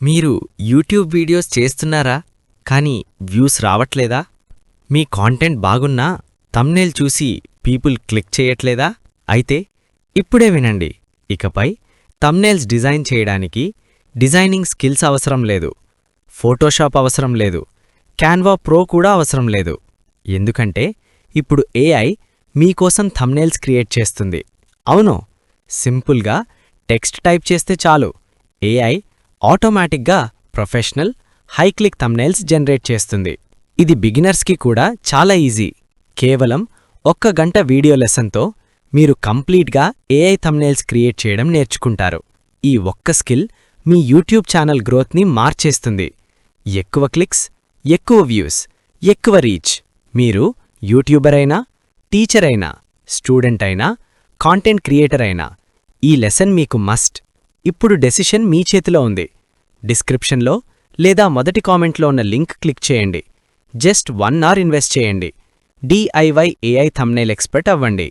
మీరు YouTube videos చేస్తున్నారా కానీ వ్యూస్ రావట్లేదా? మీ కాంటెంట్ బాగున్నా థంబ్నెయిల్ చూసి పీపుల్ క్లిక్ చేయట్లేదా? అయితే ఇప్పుడే వినండి. ఇకపై థంబ్నెయిల్స్ డిజైన్ చేయడానికి డిజైనింగ్ స్కిల్స్ అవసరం లేదు, ఫోటోషాప్ అవసరం లేదు, క్యాన్వా ప్రో కూడా అవసరం లేదు. ఎందుకంటే ఇప్పుడు ఏఐ మీకోసం థంబ్నెయిల్స్ క్రియేట్ చేస్తుంది. అవును, సింపుల్గా టెక్స్ట్ టైప్ చేస్తే చాలు, ఏఐ ఆటోమేటిక్గా professional high click thumbnails generate చేస్తుంది. ఇది బిగినర్స్కి కూడా చాలా ఈజీ. కేవలం 1 గంట వీడియో లెసన్తో మీరు కంప్లీట్గా ఏఐ థంబ్నెయిల్స్ క్రియేట్ చేయడం నేర్చుకుంటారు. ఈ ఒక్క స్కిల్ మీ యూట్యూబ్ ఛానల్ గ్రోత్ని మార్చేస్తుంది. ఎక్కువ క్లిక్స్, ఎక్కువ వ్యూస్, ఎక్కువ రీచ్. మీరు యూట్యూబర్ అయినా, టీచర్ అయినా, స్టూడెంట్ అయినా, కాంటెంట్ క్రియేటర్ అయినా ఈ లెసన్ మీకు మస్ట్. ఇప్పుడు డెసిషన్ మీ చేతిలో ఉంది. డిస్క్రిప్షన్లో లేదా మొదటి కామెంట్లో ఉన్న లింక్ క్లిక్ చేయండి. జస్ట్ 1 అవర్ ఇన్వెస్ట్ చేయండి. DIY AI థంబ్నెయిల్ ఎక్స్పర్ట్ అవ్వండి.